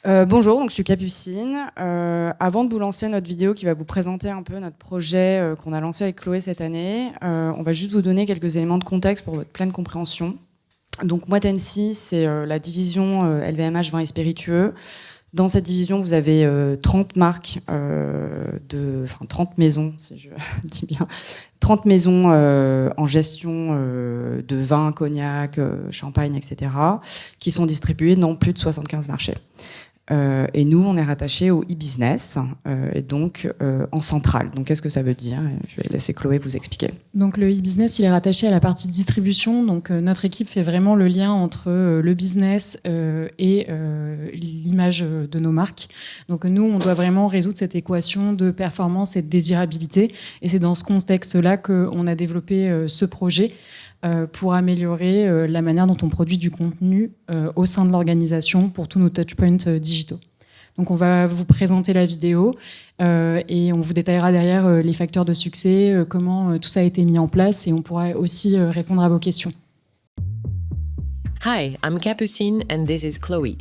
Bonjour, donc je suis Capucine. Avant de vous lancer notre vidéo qui va vous présenter un peu notre projet qu'on a lancé avec Chloé cette année, on va juste vous donner quelques éléments de contexte pour votre pleine compréhension. Donc Moët Hennessy, c'est la division LVMH vins et spiritueux. Dans cette division, vous avez 30 marques, 30 maisons, si je dis bien, 30 maisons en gestion de vin, cognac, champagne, etc., qui sont distribuées dans plus de 75 marchés. Et nous, on est rattachés au e-business, et donc en centrale. Donc, qu'est-ce que ça veut dire? Je vais laisser Chloé vous expliquer. Donc, le e-business, il est rattaché à la partie distribution. Donc, notre équipe fait vraiment le lien entre le business et l'image de nos marques. Donc, nous, on doit vraiment résoudre cette équation de performance et de désirabilité. Et c'est dans ce contexte-là qu'on a développé ce projet pour améliorer la manière dont on produit du contenu au sein de l'organisation pour tous nos touchpoints digitaux. Donc on va vous présenter la vidéo et on vous détaillera derrière les facteurs de succès, comment tout ça a été mis en place, et on pourra aussi répondre à vos questions. Hi, I'm Capucine and this is Chloe.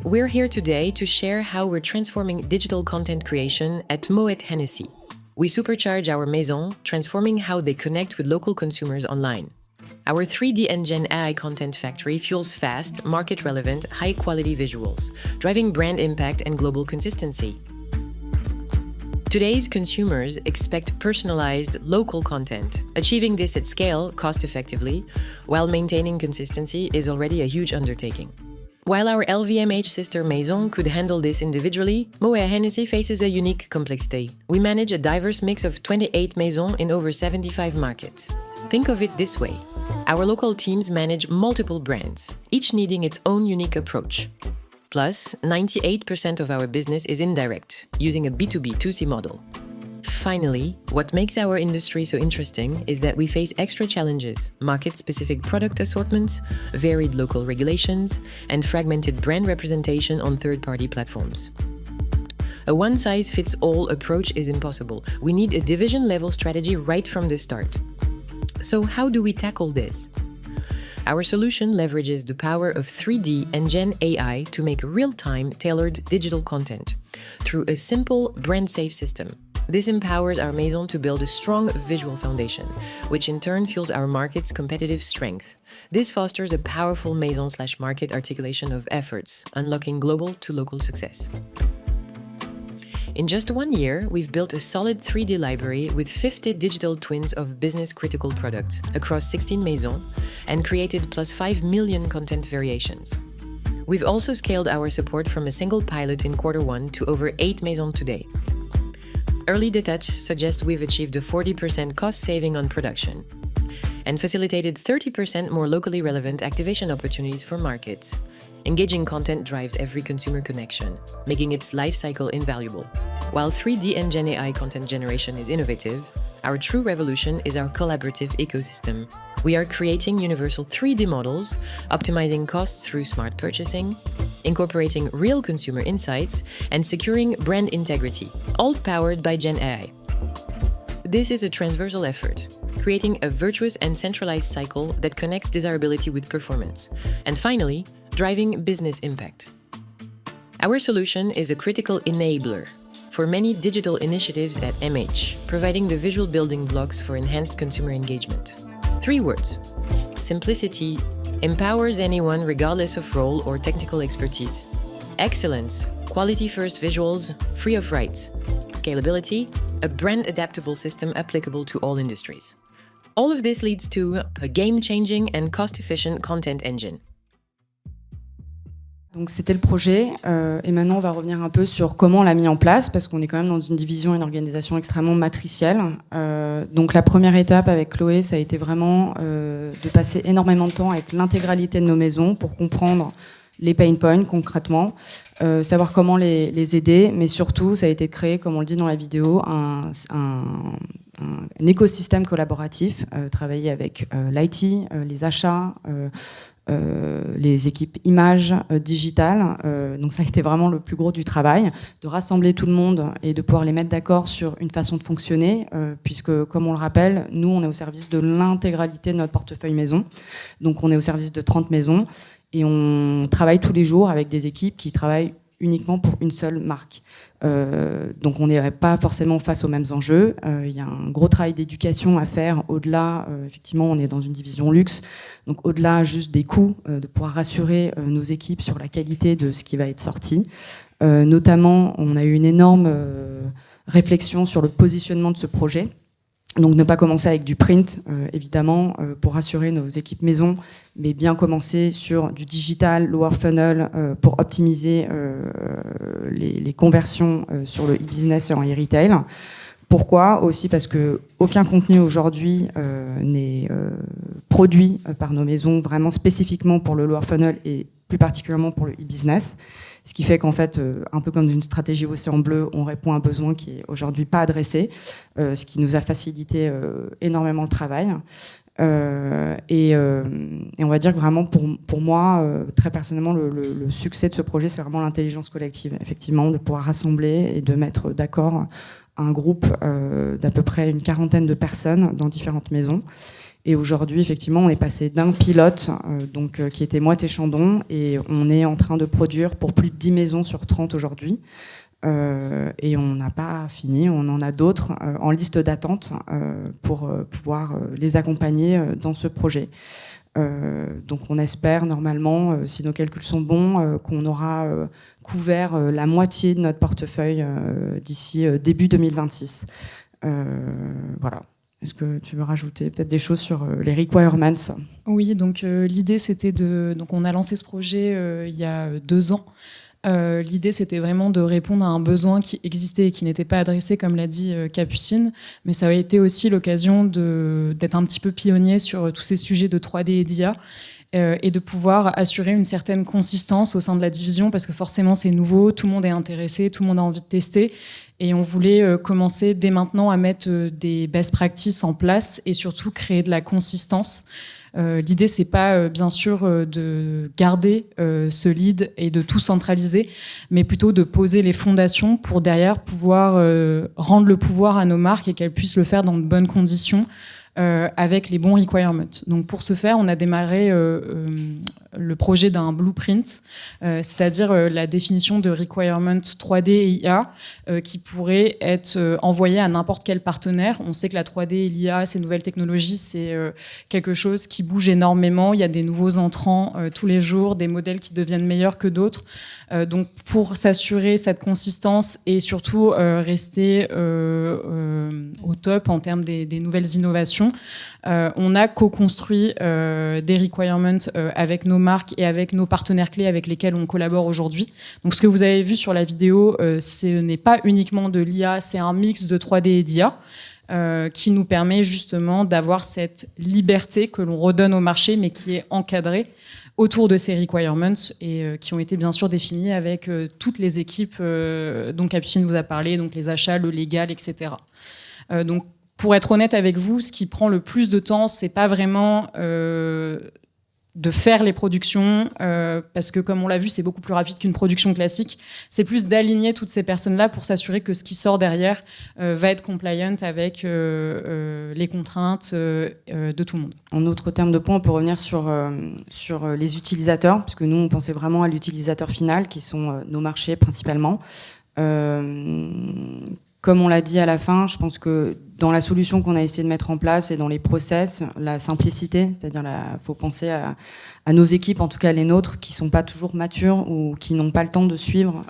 We're here today to share how we're transforming digital content creation at Moët Hennessy. We supercharge our maison, transforming how they connect with local consumers online. Our 3D and Gen AI content factory fuels fast, market-relevant, high-quality visuals, driving brand impact and global consistency. Today's consumers expect personalized, local content. Achieving this at scale, cost-effectively, while maintaining consistency is already a huge undertaking. While our LVMH sister Maison could handle this individually, Moët Hennessy faces a unique complexity. We manage a diverse mix of 28 Maisons in over 75 markets. Think of it this way. Our local teams manage multiple brands, each needing its own unique approach. Plus, 98% of our business is indirect, using a B2B2C model. Finally, what makes our industry so interesting is that we face extra challenges: market-specific product assortments, varied local regulations, and fragmented brand representation on third-party platforms. A one-size-fits-all approach is impossible. We need a division-level strategy right from the start. So how do we tackle this? Our solution leverages the power of 3D and Gen AI to make real-time, tailored digital content through a simple, brand-safe system. This empowers our Maison to build a strong visual foundation, which in turn fuels our market's competitive strength. This fosters a powerful Maison/market articulation of efforts, unlocking global to local success. In just 1 year, we've built a solid 3D library with 50 digital twins of business-critical products across 16 Maisons and created plus 5 million content variations. We've also scaled our support from a single pilot in Q1 to over 8 Maisons today. Early data suggests we've achieved a 40% cost saving on production and facilitated 30% more locally relevant activation opportunities for markets. Engaging content drives every consumer connection, making its life cycle invaluable. While 3D and Gen AI content generation is innovative, our true revolution is our collaborative ecosystem. We are creating universal 3D models, optimizing costs through smart purchasing, incorporating real consumer insights, and securing brand integrity, all powered by Gen AI. This is a transversal effort, creating a virtuous and centralized cycle that connects desirability with performance. And finally, driving business impact. Our solution is a critical enabler for many digital initiatives at MH, providing the visual building blocks for enhanced consumer engagement. 3 words: simplicity empowers anyone regardless of role or technical expertise. Excellence, quality-first visuals, free of rights. Scalability, a brand-adaptable system applicable to all industries. All of this leads to a game-changing and cost-efficient content engine. Donc c'était le projet, et maintenant on va revenir un peu sur comment on l'a mis en place, parce qu'on est quand même dans une division et une organisation extrêmement matricielle. Donc la première étape avec Chloé, ça a été vraiment de passer énormément de temps avec l'intégralité de nos maisons pour comprendre les pain points concrètement, savoir comment les aider, mais surtout ça a été de créer, comme on le dit dans la vidéo, un écosystème collaboratif, travailler avec l'IT, les achats, les équipes images, digitales. Donc ça a été vraiment le plus gros du travail, de rassembler tout le monde et de pouvoir les mettre d'accord sur une façon de fonctionner, puisque, comme on le rappelle, nous, on est au service de l'intégralité de notre portefeuille maison. Donc on est au service de 30 maisons et on travaille tous les jours avec des équipes qui travaillent uniquement pour une seule marque. Donc on n'est pas forcément face aux mêmes enjeux. Il y a un gros travail d'éducation à faire au-delà, effectivement on est dans une division luxe, donc au-delà juste des coûts, de pouvoir rassurer nos équipes sur la qualité de ce qui va être sorti. Notamment, on a eu une énorme réflexion sur le positionnement de ce projet. Donc ne pas commencer avec du print, évidemment, pour rassurer nos équipes maison, mais bien commencer sur du digital, lower funnel, pour optimiser les conversions sur le e-business et en e-retail. Pourquoi ? Aussi parce que aucun contenu aujourd'hui n'est produit par nos maisons vraiment spécifiquement pour le lower funnel et plus particulièrement pour le e-business. Ce qui fait qu'en fait, un peu comme d'une stratégie océan bleu, on répond à un besoin qui est aujourd'hui pas adressé, ce qui nous a facilité énormément le travail. Et on va dire que vraiment, pour moi, très personnellement, le succès de ce projet, c'est vraiment l'intelligence collective, effectivement, de pouvoir rassembler et de mettre d'accord un groupe d'à peu près une quarantaine de personnes dans différentes maisons. Et aujourd'hui, effectivement, on est passé d'un pilote qui était Moët et Chandon, et on est en train de produire pour plus de 10 maisons sur 30 aujourd'hui. Et on n'a pas fini, on en a d'autres en liste d'attente pour pouvoir les accompagner dans ce projet. Donc on espère normalement, si nos calculs sont bons, qu'on aura couvert la moitié de notre portefeuille d'ici début 2026. Voilà. Est-ce que tu veux rajouter peut-être des choses sur les requirements ? Oui, donc l'idée c'était donc on a lancé ce projet il y a 2 ans. L'idée c'était vraiment de répondre à un besoin qui existait et qui n'était pas adressé, comme l'a dit Capucine, mais ça a été aussi l'occasion d'être un petit peu pionnier sur tous ces sujets de 3D et d'IA, et de pouvoir assurer une certaine consistance au sein de la division, parce que forcément c'est nouveau, tout le monde est intéressé, tout le monde a envie de tester. Et on voulait commencer dès maintenant à mettre des best practices en place et surtout créer de la consistance. L'idée, c'est pas bien sûr de garder ce lead et de tout centraliser, mais plutôt de poser les fondations pour derrière pouvoir rendre le pouvoir à nos marques et qu'elles puissent le faire dans de bonnes conditions. Avec les bons requirements. Donc pour ce faire, on a démarré le projet d'un blueprint, c'est-à-dire la définition de requirements 3D et IA qui pourraient être envoyés à n'importe quel partenaire. On sait que la 3D et l'IA, ces nouvelles technologies, c'est quelque chose qui bouge énormément. Il y a des nouveaux entrants tous les jours, des modèles qui deviennent meilleurs que d'autres. Donc pour s'assurer cette consistance et surtout rester au top en termes des nouvelles innovations, on a co-construit des requirements avec nos marques et avec nos partenaires clés avec lesquels on collabore aujourd'hui. Donc ce que vous avez vu sur la vidéo, ce n'est pas uniquement de l'IA, c'est un mix de 3D et d'IA. Qui nous permet justement d'avoir cette liberté que l'on redonne au marché, mais qui est encadrée autour de ces requirements et qui ont été bien sûr définis avec toutes les équipes dont Capucine vous a parlé, donc les achats, le légal, etc. Donc pour être honnête avec vous, ce qui prend le plus de temps, c'est pas vraiment de faire les productions, parce que comme on l'a vu, c'est beaucoup plus rapide qu'une production classique. C'est plus d'aligner toutes ces personnes-là pour s'assurer que ce qui sort derrière va être compliant avec les contraintes de tout le monde. En autre terme de point, on peut revenir sur les utilisateurs, puisque nous, on pensait vraiment à l'utilisateur final, qui sont nos marchés principalement. Comme on l'a dit à la fin, je pense que dans la solution qu'on a essayé de mettre en place et dans les process, la simplicité, c'est-à-dire faut penser à nos équipes, en tout cas les nôtres, qui sont pas toujours matures ou qui n'ont pas le temps de suivre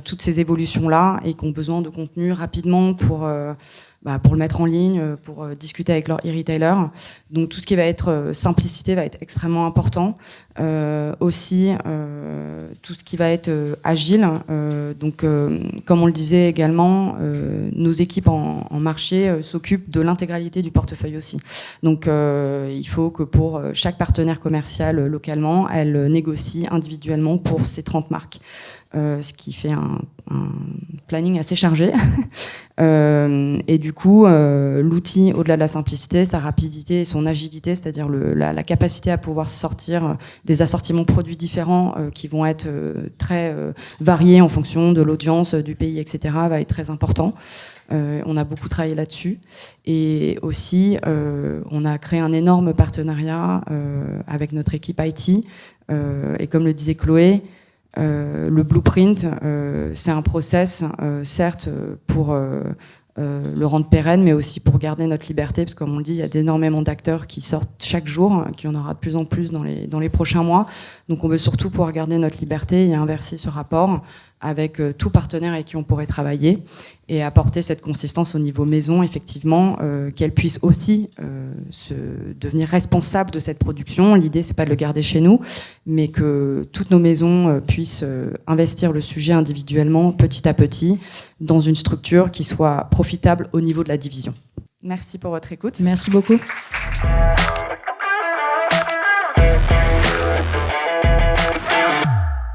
toutes ces évolutions-là et qui ont besoin de contenu rapidement pour le mettre en ligne, pour discuter avec leur e-retailer. Donc tout ce qui va être simplicité va être extrêmement important. Aussi, tout ce qui va être agile. Comme on le disait également, nos équipes en marché s'occupent de l'intégralité du portefeuille aussi. Donc il faut que pour chaque partenaire commercial localement, elle négocie individuellement pour ses 30 marques. Ce qui fait un planning assez chargé. Et du coup, l'outil, au-delà de la simplicité, sa rapidité et son agilité, c'est-à-dire la capacité à pouvoir sortir des assortiments produits différents qui vont être très variés en fonction de l'audience, du pays, etc., va être très important. On a beaucoup travaillé là-dessus. Et aussi, on a créé un énorme partenariat avec notre équipe IT. Et comme le disait Chloé, le blueprint, c'est un process, certes, pour le rendre pérenne, mais aussi pour garder notre liberté, parce que comme on le dit, il y a énormément d'acteurs qui sortent chaque jour, qu'il y en aura de plus en plus dans les prochains mois. Donc on veut surtout pouvoir garder notre liberté et inverser ce rapport avec tout partenaire avec qui on pourrait travailler et apporter cette consistance au niveau maison, effectivement, qu'elle puisse aussi devenir responsable de cette production. L'idée, c'est pas de le garder chez nous, mais que toutes nos maisons puissent investir le sujet individuellement, petit à petit, dans une structure qui soit profitable au niveau de la division. Merci pour votre écoute. Merci beaucoup.